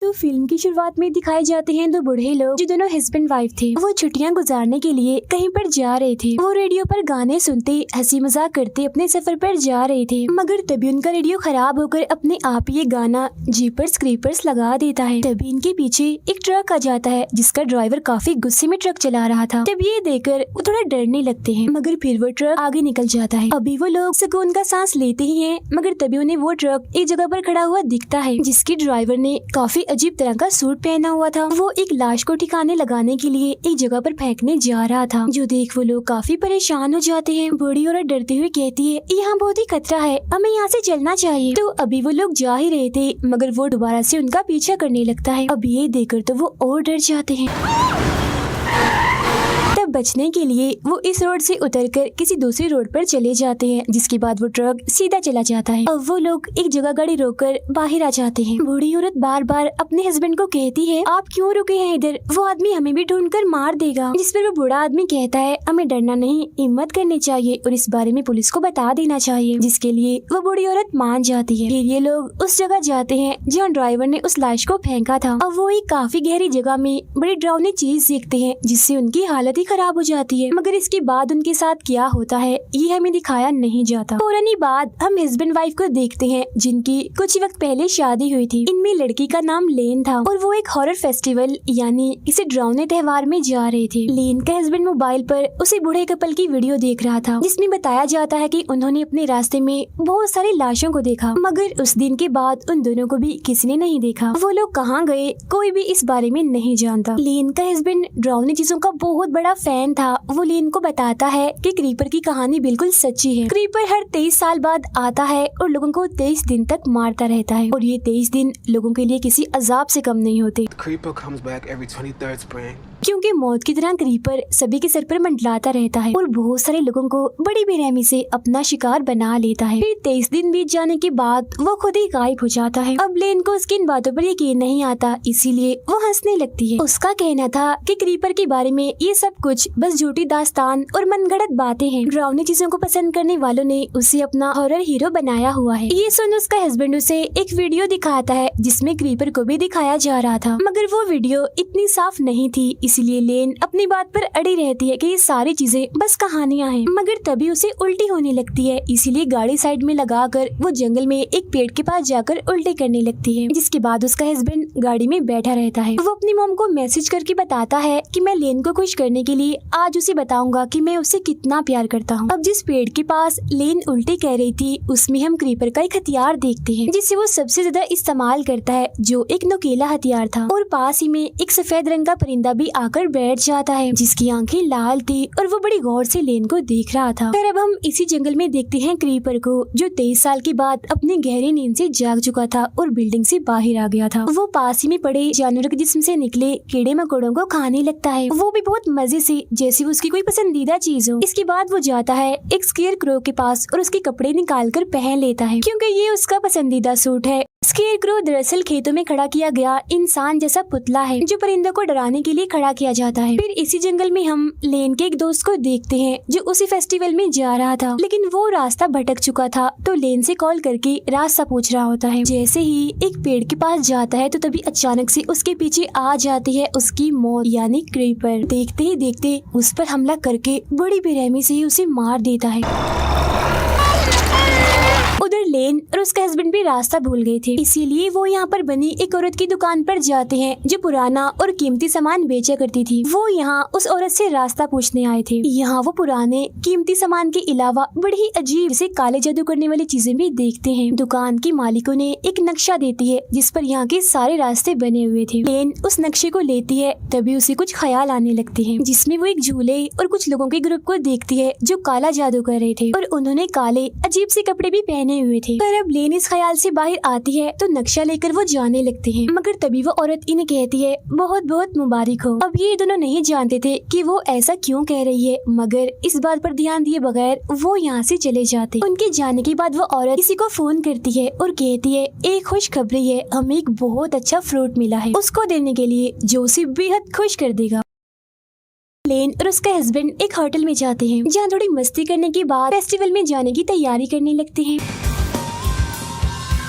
तो फिल्म की शुरुआत में दिखाए जाते हैं दो बूढ़े लोग जो दोनों हस्बैंड वाइफ थे। वो छुट्टियां गुजारने के लिए कहीं पर जा रहे थे। वो रेडियो पर गाने सुनते हंसी मजाक करते अपने सफर पर जा रहे थे, मगर तभी उनका रेडियो खराब होकर अपने आप ये गाना जीपर्स क्रीपर्स लगा देता है। तभी इनके पीछे एक ट्रक आ जाता है जिसका ड्राइवर काफी गुस्से में ट्रक चला रहा था। तब ये देखकर वो थोड़ा डरने लगते हैं, मगर फिर वो ट्रक आगे निकल जाता है। अभी वो लोग सुकून का सांस लेते ही हैं, मगर तभी उन्हें वो ट्रक एक जगह पर खड़ा हुआ दिखता है जिसके ड्राइवर ने काफी अजीब तरह का सूट पहना हुआ था। वो एक लाश को ठिकाने लगाने के लिए एक जगह पर फेंकने जा रहा था, जो देख वो लोग काफी परेशान हो जाते हैं। बूढ़ी औरत डरते हुए कहती है, यहाँ बहुत ही खतरा है, हमें यहाँ से चलना चाहिए। तो अभी वो लोग जा ही रहे थे, मगर वो दोबारा से उनका पीछा करने लगता है। अब ये देखकर तो वो और डर जाते हैं। तब बचने के लिए वो इस रोड से उतरकर किसी दूसरी रोड पर चले जाते हैं, जिसके बाद वो ट्रक सीधा चला जाता है। अब वो लोग एक जगह गाड़ी रोककर बाहर आ जाते हैं। बूढ़ी औरत बार बार अपने हस्बैंड को कहती है, आप क्यों रुके हैं इधर, वो आदमी हमें भी ढूंढकर मार देगा। जिस पर वो बूढ़ा आदमी कहता है, हमें डरना नहीं, हिम्मत करनी चाहिए और इस बारे में पुलिस को बता देना चाहिए, जिसके लिए वो बूढ़ी औरत मान जाती है। फिर ये लोग उस जगह जाते हैं जहाँ ड्राइवर ने उस लाश को फेंका था। अब वो एक काफी गहरी जगह में बड़ी डरावनी चीज देखते हैं जिससे उनकी हालत ही खराब हो जाती है, मगर इसके बाद उनके साथ क्या होता है ये हमें दिखाया नहीं जाता। फौरन ही बाद हम हस्बैंड वाइफ को देखते हैं जिनकी कुछ ही वक्त पहले शादी हुई थी। इनमें लड़की का नाम लेन था और वो एक हॉरर फेस्टिवल यानी किसी डरावने त्योहार में जा रहे थे। लेन का हस्बैंड मोबाइल पर उसी बूढ़े कपल की वीडियो देख रहा था जिसमें बताया जाता है कि उन्होंने अपने रास्ते में बहुत सारी लाशों को देखा, मगर उस दिन के बाद उन दोनों को भी किसी ने नहीं देखा। वो लोग कहाँ गए कोई भी इस बारे में नहीं जानता। लेन का हस्बैंड डरावनी चीजों का बहुत बड़ा फैन था। वो लेन को बताता है कि क्रीपर की कहानी बिल्कुल सच्ची है। क्रीपर हर 23 साल बाद आता है और लोगों को 23 दिन तक मारता रहता है, और ये 23 दिन लोगों के लिए किसी अजाब से कम नहीं होते, क्योंकि मौत की तरह क्रीपर सभी के सर पर मंडलाता रहता है और बहुत सारे लोगों को बड़ी बेरहमी से अपना शिकार बना लेता है। फिर 23 दिन बीत जाने के बाद वो खुद ही गायब हो जाता है। अब लेन को उसकी इन बातों पर यकीन नहीं आता, इसीलिए वो हंसने लगती है। उसका कहना था कि क्रीपर के बारे में ये सब कुछ बस झूठी दास्तान और मनगढ़ंत बातें हैं। डरावनी चीजों को पसंद करने वालों ने उसे अपना हॉरर हीरो बनाया हुआ है। ये सुन उसका हस्बैंड उसे एक वीडियो दिखाता है जिसमें क्रीपर को भी दिखाया जा रहा था, मगर वो वीडियो इतनी साफ नहीं थी, इसलिए लेन अपनी बात पर अड़ी रहती है कि ये सारी चीजें बस कहानियां हैं। मगर तभी उसे उल्टी होने लगती है, इसीलिए गाड़ी साइड में लगाकर वो जंगल में एक पेड़ के पास जाकर उल्टी करने लगती है। जिसके बाद उसका हस्बैंड गाड़ी में बैठा रहता है। वो अपनी मॉम को मैसेज करके बताता है कि मैं लेन को खुश करने के लिए आज उसे बताऊंगा कि मैं उसे कितना प्यार करता हूँ। अब जिस पेड़ के पास लेन उल्टी कह रही थी उसमें हम क्रीपर का एक हथियार देखते हैं जिसे वो सबसे ज्यादा इस्तेमाल करता है, जो एक नुकीला हथियार था। और पास ही में एक सफेद रंग का परिंदा भी आकर बैठ जाता है जिसकी आंखें लाल थी और वो बड़ी गौर से लेन को देख रहा था। फिर अब हम इसी जंगल में देखते हैं क्रीपर को, जो 23 साल के बाद अपनी गहरी नींद से जाग चुका था और बिल्डिंग से बाहर आ गया था। वो पास ही में पड़े जानवरों के जिस्म से निकले कीड़े मकोड़ों को खाने लगता है, वो भी बहुत मजे से, जैसे वो उसकी कोई पसंदीदा चीज हो। इसके बाद वो जाता है एक स्केयर क्रो के पास और उसके कपड़े निकाल कर पहन लेता है क्योंकि ये उसका पसंदीदा सूट है। स्केयर क्रो दरअसल खेतों में खड़ा किया गया इंसान जैसा पुतला है जो परिंदों को डराने के लिए खड़ा किया जाता है। फिर इसी जंगल में हम लेन के एक दोस्त को देखते हैं जो उसी फेस्टिवल में जा रहा था, लेकिन वो रास्ता भटक चुका था, तो लेन से कॉल करके रास्ता पूछ रहा होता है। जैसे ही एक पेड़ के पास जाता है तो तभी अचानक से उसके पीछे आ जाती है उसकी मौत यानी क्रीपर। देखते ही देखते उस पर हमला करके बड़ी बेरहमी से ही उसे मार देता है। उधर लेन और उसका हस्बैंड भी रास्ता भूल गए थे, इसीलिए वो यहाँ पर बनी एक औरत की दुकान पर जाते हैं जो पुराना और कीमती सामान बेचा करती थी। वो यहाँ उस औरत से रास्ता पूछने आए थे। यहाँ वो पुराने कीमती सामान के अलावा बड़ी ही अजीब से काले जादू करने वाली चीजें भी देखते हैं। दुकान की मालिकों ने एक नक्शा देती है जिस पर यहाँ के सारे रास्ते बने हुए थे। लेन उस नक्शे को लेती है, तभी उसे कुछ ख्याल आने लगते हैं जिसमें वो एक झूले और कुछ लोगों के ग्रुप को देखती है जो काला जादू कर रहे थे और उन्होंने काले अजीब से कपड़े भी पहने हुए थे। पर अब लेन इस ख्याल से बाहर आती है तो नक्शा लेकर वो जाने लगते हैं, मगर तभी वो औरत इन्हें कहती है बहुत बहुत मुबारक हो। अब ये दोनों नहीं जानते थे कि वो ऐसा क्यों कह रही है, मगर इस बात पर ध्यान दिए बगैर वो यहाँ से चले जाते। उनके जाने के बाद वो औरत किसी को फोन करती है और कहती है एक खुशखबरी है, हमें एक बहुत अच्छा फ्रूट मिला है उसको देने के लिए जो उसे बेहद खुश कर देगा। लेन और उसका हस्बैंड एक होटल में जाते हैं जहाँ थोड़ी मस्ती करने के बाद फेस्टिवल में जाने की तैयारी करने लगते हैं।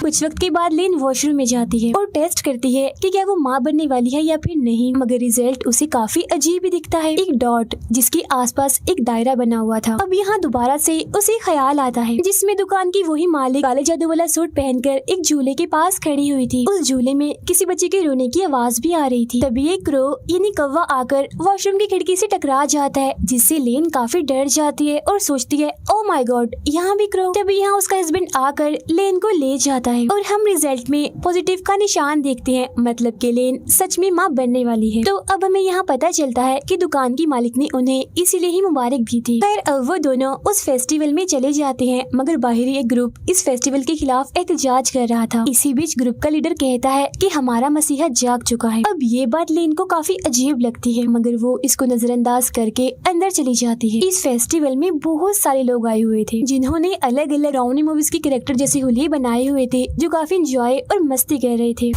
कुछ वक्त के बाद लेन वॉशरूम में जाती है और टेस्ट करती है कि क्या वो माँ बनने वाली है या फिर नहीं, मगर रिजल्ट उसे काफी अजीब ही दिखता है, एक डॉट जिसके आसपास एक दायरा बना हुआ था। अब यहाँ दोबारा से उसे ख्याल आता है जिसमें दुकान की वही मालिक काले जादू वाला सूट पहनकर एक झूले के पास खड़ी हुई थी। उस झूले में किसी बच्चे के रोने की आवाज भी आ रही थी। तभी एक क्रो यानी कौवा आकर वॉशरूम की खिड़की से टकरा जाता है, जिससे लेन काफी डर जाती है और सोचती है ओ माय गॉड यहाँ भी क्रो। तभी यहाँ उसका हस्बैंड आकर लेन को ले जाता है और हम रिजल्ट में पॉजिटिव का निशान देखते हैं, मतलब कि लेन सच में माँ बनने वाली है। तो अब हमें यहाँ पता चलता है कि दुकान की मालिक ने उन्हें इसीलिए ही मुबारक दी थी। खैर अब वो दोनों उस फेस्टिवल में चले जाते हैं, मगर बाहरी एक ग्रुप इस फेस्टिवल के खिलाफ एहतजाज कर रहा था। इसी बीच ग्रुप का लीडर कहता है कि हमारा मसीहा जाग चुका है। अब ये बात लेन को काफी अजीब लगती है, मगर वो इसको नजरअंदाज करके अंदर चली जाती है। इस फेस्टिवल में बहुत सारे लोग आए हुए थे जिन्होंने अलग अलग डरावनी मूवीज के कैरेक्टर जैसे हुलिये बनाए हुए थे, जो काफी एंजॉय और मस्ती कर रहे थे।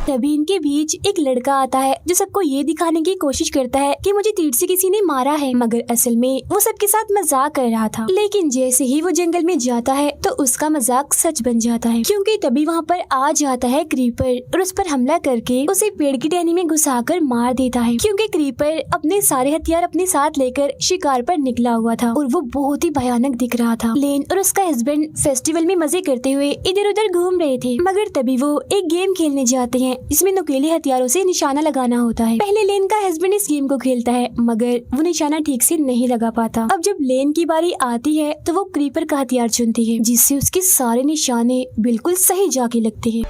तभी इनके बीच एक लड़का आता है जो सबको ये दिखाने की कोशिश करता है कि मुझे तीर से किसी ने मारा है, मगर असल में वो सबके साथ मजाक कर रहा था। लेकिन जैसे ही वो जंगल में जाता है तो उसका मजाक सच बन जाता है, क्योंकि तभी वहाँ पर आ जाता है क्रीपर और उस पर हमला करके उसे पेड़ की टहनी में घुसाकर मार देता है, क्योंकि क्रीपर अपने सारे हथियार अपने साथ लेकर शिकार पर निकला हुआ था और वो बहुत ही भयानक दिख रहा था। लेन और उसका हस्बैंड फेस्टिवल में मजे करते हुए इधर उधर घूम रहे थे, मगर तभी वो एक गेम खेलने जाते हैं जिसमें नुकीले हथियारों से निशाना लगाना होता है। पहले लेन का हस्बैंड इस गेम को खेलता है, मगर वो निशाना ठीक से नहीं लगा पाता। अब जब लेन की बारी आती है तो वो क्रीपर का हथियार चुनती है, जिससे उसके सारे निशाने बिल्कुल सही जाके लगते हैं।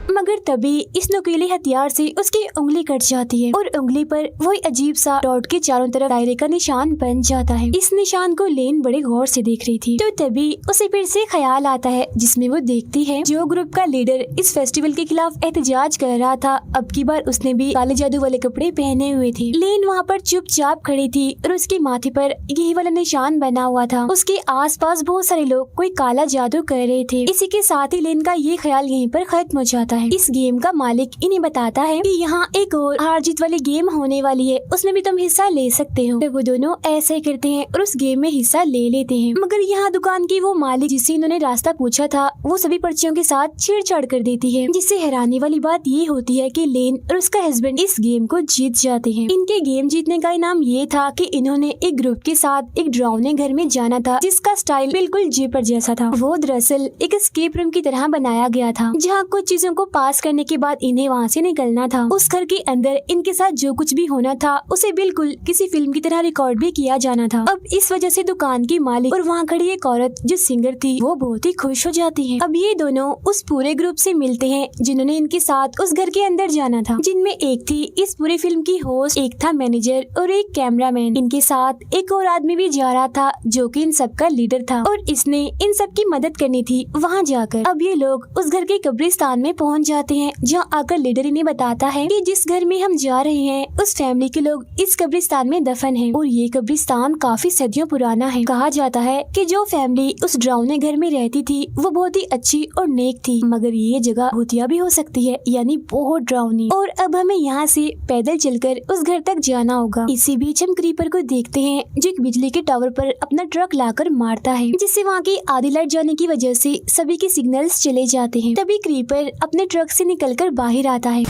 मगर तभी इस नुकीले हथियार से उसकी उंगली कट जाती है और उंगली पर वही अजीब सा डॉट के चारों तरफ दायरे का निशान बन जाता है। इस निशान को लेन बड़े गौर से देख रही थी, तो तभी उसे फिर से ख्याल आता है, जिसमें वो देखती है जो ग्रुप का लीडर इस फेस्टिवल के खिलाफ एहतजाज कर रहा था, अब की बार उसने भी काले जादू वाले कपड़े पहने हुए थे। लेन वहाँ पर चुपचाप खड़ी थी और उसके माथे पर यही वाला निशान बना हुआ था। उसके आसपास बहुत सारे लोग कोई काला जादू कर रहे थे। इसी के साथ ही लेन का ये ख्याल यहीं पर खत्म हो जाता है। इस गेम का मालिक इन्हें बताता है कि यहाँ एक और हार जीत वाली गेम होने वाली है, उसमें भी तुम हिस्सा ले सकते हो। तो वो दोनों ऐसे करते हैं और उस गेम में हिस्सा ले लेते हैं, मगर यहाँ दुकान की वो मालिक जिससे इन्होंने रास्ता पूछा था वो सभी पर्चियों के साथ छेड़छाड़ कर देती है, जिससे हैरानी वाली बात ये होती है कि लेन और उसका हस्बैंड इस गेम को जीत जाते हैं। इनके गेम जीतने का इनाम ये था कि इन्होंने एक ग्रुप के साथ एक डरावने घर में जाना था, जिसका स्टाइल बिल्कुल जीपर जैसा था। वो दरअसल एक एस्केप रूम की तरह बनाया गया था, जहाँ कुछ चीजों को पास करने के बाद इन्हें वहाँ से निकलना था। उस घर के अंदर इनके साथ जो कुछ भी होना था उसे बिल्कुल किसी फिल्म की तरह रिकॉर्ड भी किया जाना था। अब इस वजह से दुकान की मालिक और वहाँ खड़ी एक औरत जो सिंगर थी वो बहुत ही खुश हो जाती है। अब ये दोनों उस पूरे ग्रुप से मिलते हैं जिन्होंने इनके साथ उस घर के अंदर जाना था, जिनमें एक थी इस पूरी फिल्म की होस्ट, एक था मैनेजर और एक कैमरामैन। इनके साथ एक और आदमी भी जा रहा था जो कि इन सबका लीडर था और इसने इन सब की मदद करनी थी वहाँ जाकर। अब ये लोग उस घर के कब्रिस्तान में पहुँच जाते हैं, जहाँ आकर लीडर इन्हें बताता है कि जिस घर में हम जा रहे हैं उस फैमिली के लोग इस कब्रिस्तान में दफन हैं और ये कब्रिस्तान काफी सदियों पुराना है। कहा जाता है कि जो फैमिली उस डरावने घर में रहती थी वो बहुत ही अच्छी और नेक थी, मगर ये जगह भूतिया भी हो सकती है, यानी बहुत डरावनी। और अब हमें यहाँ से पैदल चलकर उस घर तक जाना होगा। इसी बीच हम क्रीपर को देखते हैं जो एक बिजली के टावर पर अपना ट्रक लाकर मारता है, जिससे वहाँ की आधी लाइट जाने की वजह से सभी के सिग्नल्स चले जाते हैं। तभी क्रीपर अपने ट्रक से निकलकर बाहर आता है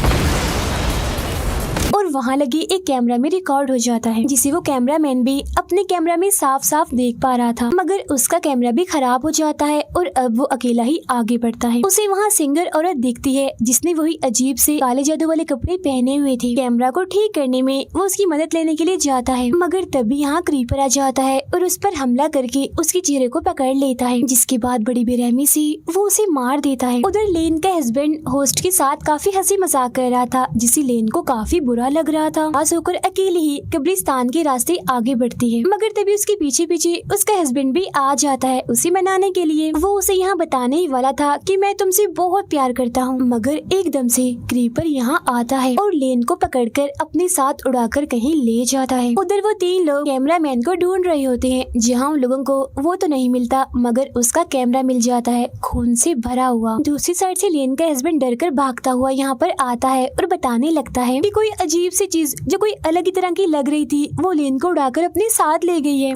और वहाँ लगे एक कैमरा में रिकॉर्ड हो जाता है, जिसे वो कैमरामैन भी अपने कैमरा में साफ साफ देख पा रहा था, मगर उसका कैमरा भी खराब हो जाता है और अब वो अकेला ही आगे बढ़ता है। उसे वहाँ सिंगर औरत दिखती है जिसने वही अजीब से काले जादू वाले कपड़े पहने हुए थे। कैमरा को ठीक करने में वो उसकी मदद लेने के लिए जाता है, मगर तभी यहाँ क्रीपर आ जाता है और उस पर हमला करके उसके चेहरे को पकड़ लेता है, जिसके बाद बड़ी बेरहमी से वो उसे मार देता है। उधर लेन का हस्बैंड होस्ट के साथ काफी हंसी मजाक कर रहा था, जिसे लेन को काफी बुरा लग रहा था। पास होकर अकेली ही कब्रिस्तान के रास्ते आगे बढ़ती है, मगर तभी उसके पीछे पीछे उसका हस्बैंड भी आ जाता है उसे मनाने के लिए। वो उसे यहाँ बताने ही वाला था कि मैं तुमसे बहुत प्यार करता हूँ, मगर एकदम से क्रीपर यहाँ आता है और लेन को पकड़कर अपने साथ उड़ाकर कहीं ले जाता है। उधर वो तीन लोग कैमरामैन को ढूंढ रहे होते हैं, जहाँ उन लोगों को वो तो नहीं मिलता मगर उसका कैमरा मिल जाता है खून से भरा हुआ। दूसरी साइड से लेन का हस्बैंड डरकर भागता हुआ यहाँ पर आता है और बताने लगता है कि कोई अजीब सी चीज जो कोई अलग ही तरह की लग रही थी वो लेन को उड़ाकर अपने साथ ले गई है।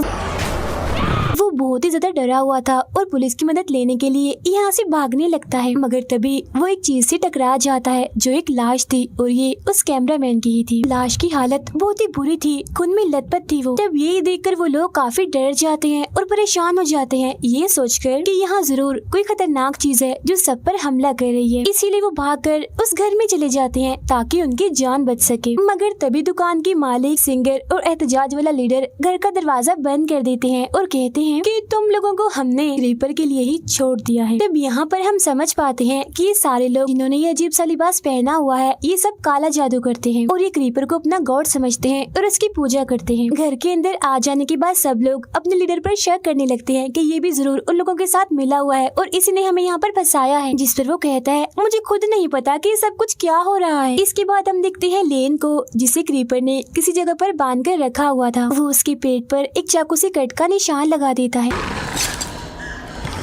वो बहुत ही ज्यादा डरा हुआ था और पुलिस की मदद लेने के लिए यहाँ से भागने लगता है, मगर तभी वो एक चीज से टकरा जाता है जो एक लाश थी और ये उस कैमरामैन की ही थी। लाश की हालत बहुत ही बुरी थी, खून में लथपथ थी वो। तब ये देखकर वो लोग काफी डर जाते हैं और परेशान हो जाते हैं, ये सोचकर कि यहाँ जरूर कोई खतरनाक चीज है जो सब पर हमला कर रही है। इसीलिए वो भागकर उस घर में चले जाते हैं ताकि उनकी जान बच सके। मगर तभी दुकान की मालिक, सिंगर और एहतजाज वाला लीडर घर का दरवाजा बंद कर देते हैं और कहते हैं कि तुम लोगों को हमने क्रीपर के लिए ही छोड़ दिया है। तब यहाँ पर हम समझ पाते हैं कि ये सारे लोग जिन्होंने ये अजीब सा लिबास पहना हुआ है ये सब काला जादू करते हैं और ये क्रीपर को अपना गॉड समझते हैं और उसकी पूजा करते हैं। घर के अंदर आ जाने के बाद सब लोग अपने लीडर पर शक करने लगते हैं कि ये भी जरूर उन लोगों के साथ मिला हुआ है और इसी ने हमें यहाँ पर फंसाया है। जिस पर वो कहता है मुझे खुद नहीं पता कि सब कुछ क्या हो रहा है। इसके बाद हम देखते हैं लेन को, जिसे क्रीपर ने किसी जगह पर बांध कर रखा हुआ था। वो उसके पेट पर एक चाकू से कट का निशान लगा देता है।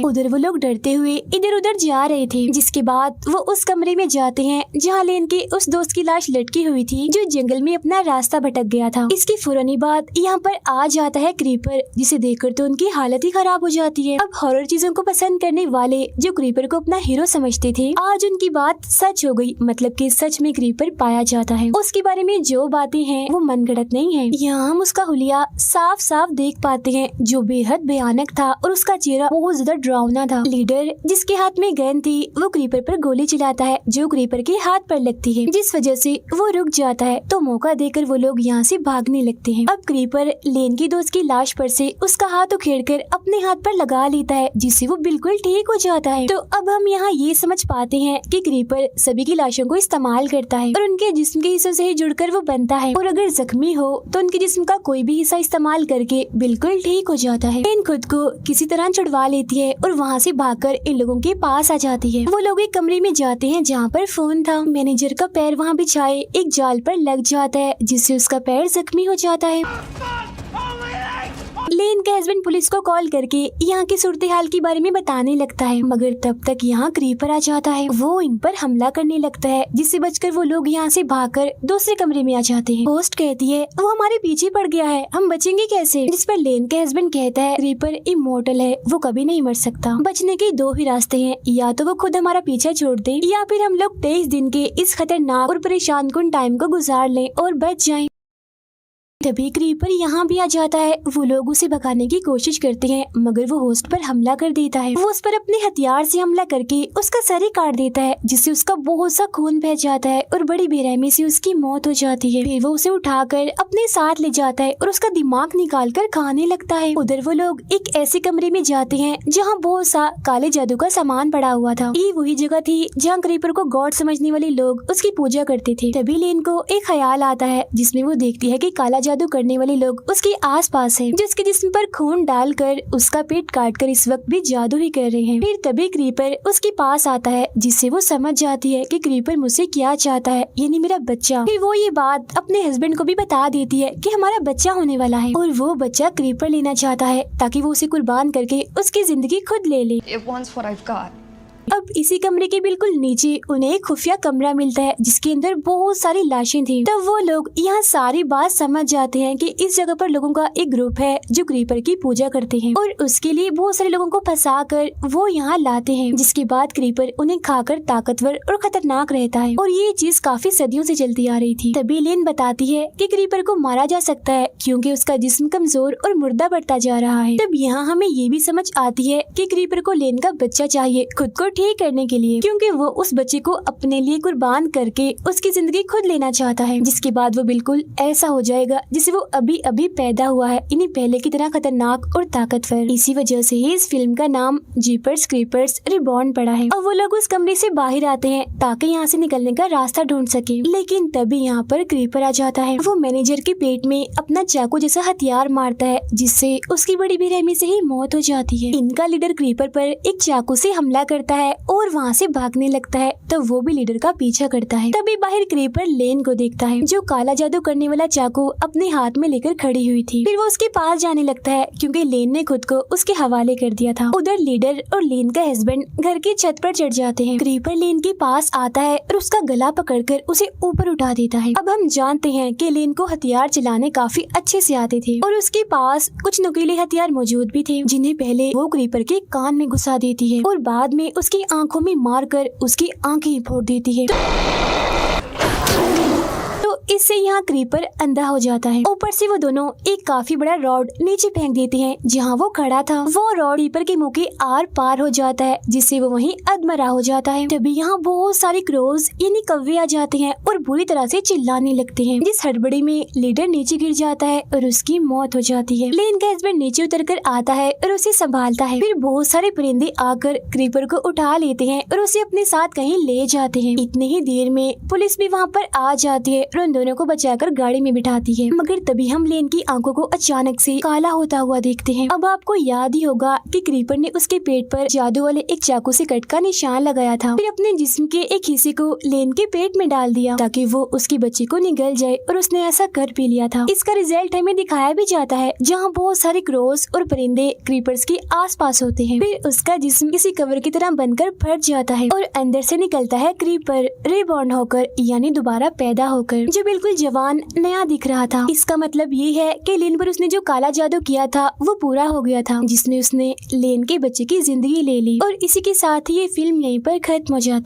उधर वो लोग डरते हुए इधर उधर जा रहे थे। जिसके बाद वो उस कमरे में जाते हैं जहाँ लेन के उस दोस्त की लाश लटकी हुई थी जो जंगल में अपना रास्ता भटक गया था। इसके फौरन बाद यहाँ पर आ जाता है क्रीपर, जिसे देखकर तो उनकी हालत ही खराब हो जाती है। अब हॉरर चीजों को पसंद करने वाले जो क्रीपर को अपना हीरो समझते थे, आज उनकी बात सच हो गई, मतलब कि सच में क्रीपर पाया जाता है। उसके बारे में जो बातें हैं वो मनगढ़ंत नहीं है। यहाँ हम उसका हुलिया साफ साफ देख पाते हैं जो बेहद भयानक था और उसका चेहरा बहुत ज्यादा डरावना था। लीडर जिसके हाथ में गन थी वो क्रीपर पर गोली चलाता है जो क्रीपर के हाथ पर लगती है, जिस वजह से वो रुक जाता है। तो मौका देकर वो लोग यहाँ से भागने लगते हैं। अब क्रीपर लेन की दोस्त की लाश पर से उसका हाथ उखेड़कर अपने हाथ पर लगा लेता है, जिससे वो बिल्कुल ठीक हो जाता है। तो अब हम यहाँ ये समझ पाते हैं कि क्रीपर सभी की लाशों को इस्तेमाल करता है और उनके जिस्म के हिस्सों से ही जुड़कर वो बनता है और अगर जख्मी हो तो उनके जिस्म का कोई भी हिस्सा इस्तेमाल करके बिल्कुल ठीक हो जाता है। लेन खुद को किसी तरह छुड़वा लेती है और वहाँ से भागकर इन लोगों के पास आ जाती है। वो लोग एक कमरे में जाते हैं जहाँ पर फोन था। मैनेजर का पैर वहाँ बिछाए एक जाल पर लग जाता है, जिससे उसका पैर जख्मी हो जाता है। लेन का हस्बैंड पुलिस को कॉल करके यहाँ की सूरत हाल के बारे में बताने लगता है, मगर तब तक यहाँ क्रीपर आ जाता है। वो इन पर हमला करने लगता है, जिससे बचकर वो लोग यहाँ से भागकर दूसरे कमरे में आ जाते हैं। होस्ट कहती है वो हमारे पीछे पड़ गया है, हम बचेंगे कैसे? जिस पर लेन का हस्बैंड कहता है क्रीपर इमोर्टल है, वो कभी नहीं मर सकता। बचने के दो ही रास्ते हैं, या तो वो खुद हमारा पीछा छोड़ दे या फिर हम लोग 23 दिन के इस खतरनाक और परेशान कुन टाइम को गुजार लें और बच जाएं। तभी क्रीपर यहाँ भी आ जाता है। वो लोग उसे भगाने की कोशिश करते हैं, मगर वो होस्ट पर हमला कर देता है। वो उस पर अपने हथियार से हमला करके उसका सर ही काट देता है, जिससे उसका बहुत सा खून बह जाता है और बड़ी बेरहमी से उसकी मौत हो जाती है। फिर वो उसे उठाकर अपने साथ ले जाता है और उसका दिमाग निकाल कर खाने लगता है। उधर वो लोग एक ऐसे कमरे में जाते हैं जहाँ बहुत सा काले जादू का सामान पड़ा हुआ था। ये वही जगह थी जहाँ क्रीपर को गॉड समझने वाले लोग उसकी पूजा करते थे। तभी लेन को एक ख्याल आता है, जिसमें वो देखती है कि काला जादू करने वाले लोग उसके आसपास हैं, जिसके जिस्म पर खून डालकर उसका पेट काटकर इस वक्त भी जादू ही कर रहे हैं। फिर तभी क्रीपर उसके पास आता है, जिससे वो समझ जाती है कि क्रीपर मुझसे क्या चाहता है, यानी मेरा बच्चा। फिर वो ये बात अपने हस्बैंड को भी बता देती है कि हमारा बच्चा होने वाला है और वो बच्चा क्रीपर लेना चाहता है ताकि वो उसे कुर्बान करके उसकी जिंदगी खुद ले ले। अब इसी कमरे के बिल्कुल नीचे उन्हें एक खुफिया कमरा मिलता है, जिसके अंदर बहुत सारी लाशें थी। तब वो लोग यहाँ सारी बात समझ जाते हैं कि इस जगह पर लोगों का एक ग्रुप है जो क्रीपर की पूजा करते हैं और उसके लिए बहुत सारे लोगों को फंसा कर वो यहाँ लाते हैं, जिसके बाद क्रीपर उन्हें खाकर ताकतवर और खतरनाक रहता है और ये चीज काफी सदियों से चलती आ रही थी। तभी लेन बताती है कि क्रीपर को मारा जा सकता है क्योंकि उसका जिस्म कमजोर और मुर्दा बढ़ता जा रहा है। तब यहाँ हमें ये भी समझ आती है कि क्रीपर को लेन का बच्चा चाहिए खुद को ठीक करने के लिए, क्योंकि वो उस बच्चे को अपने लिए कुर्बान करके उसकी जिंदगी खुद लेना चाहता है, जिसके बाद वो बिल्कुल ऐसा हो जाएगा जिसे वो अभी अभी पैदा हुआ है, इन्हीं पहले की तरह खतरनाक और ताकतवर। इसी वजह से ही इस फिल्म का नाम जीपर्स क्रीपर्स रिबॉर्न पड़ा है। और वो लोग उस कमरे से बाहर आते हैं ताकि यहाँ से निकलने का रास्ता ढूंढ सके, लेकिन तभी यहाँ पर क्रीपर आ जाता है। वो मैनेजर के पेट में अपना चाकू जैसा हथियार मारता है, जिससे उसकी बड़ी बेरहमी से ही मौत हो जाती है। इनका लीडर क्रीपर पर एक चाकू से हमला करता है है और वहाँ से भागने लगता है तो वो भी लीडर का पीछा करता है। तभी बाहर क्रीपर लेन को देखता है जो काला जादू करने वाला चाकू अपने हाथ में लेकर खड़ी हुई थी। फिर वो उसके पास जाने लगता है क्योंकि लेन ने खुद को उसके हवाले कर दिया था। उधर लीडर और लेन का हस्बैंड घर की छत पर चढ़ जाते हैं। क्रीपर लेन के पास आता है और उसका गला पकड़कर उसे ऊपर उठा देता है। अब हम जानते हैं कि लेन को हथियार चलाने काफी अच्छे से आते थे और उसके पास कुछ नुकीले हथियार मौजूद भी थे जिन्हें पहले वो क्रीपर के कान में घुसा देती है और बाद में उसकी आंखों में मारकर उसकी आंखें फोड़ देती है। इससे यहाँ क्रीपर अंधा हो जाता है। ऊपर से वो दोनों एक काफी बड़ा रॉड नीचे फेंक देते हैं जहाँ वो खड़ा था। वो रॉड क्रीपर के मुंह के आर पार हो जाता है जिससे वो वहीं अधमरा हो जाता है। तभी यहाँ बहुत सारे क्रोज यानी कौवे आ जाते हैं और बुरी तरह से चिल्लाने लगते हैं। जिस हड़बड़ी में लीडर नीचे गिर जाता है और उसकी मौत हो जाती है। लेन का हस्बैंड नीचे उतर कर आता है और उसे संभालता है। फिर बहुत सारे परिंदे आकर क्रीपर को उठा लेते हैं और उसे अपने साथ कहीं ले जाते हैं। इतने ही देर में पुलिस भी वहाँ पर आ जाती है और दोनों को बचाकर गाड़ी में बिठाती है। मगर तभी हम लेन की आंखों को अचानक से काला होता हुआ देखते हैं। अब आपको याद ही होगा कि क्रीपर ने उसके पेट पर जादू वाले एक चाकू से कट का निशान लगाया था। फिर अपने जिस्म के एक हिस्से को लेन के पेट में डाल दिया ताकि वो उसके बच्चे को निगल जाए और उसने ऐसा कर भी लिया था। इसका रिजल्ट हमें दिखाया भी जाता है जहाँ बहुत सारे क्रोस और परिंदे क्रीपर्स के आसपास होते हैं। फिर उसका जिस्म किसी कवर की तरह बनकर फट जाता है और अंदर से निकलता है क्रीपर रिबॉर्न होकर यानी दोबारा पैदा होकर, जो बिल्कुल जवान नया दिख रहा था। इसका मतलब ये है कि लेन पर उसने जो काला जादू किया था वो पूरा हो गया था जिसने उसने लेन के बच्चे की जिंदगी ले ली। और इसी के साथ ही ये फिल्म यहीं पर खत्म हो जाती।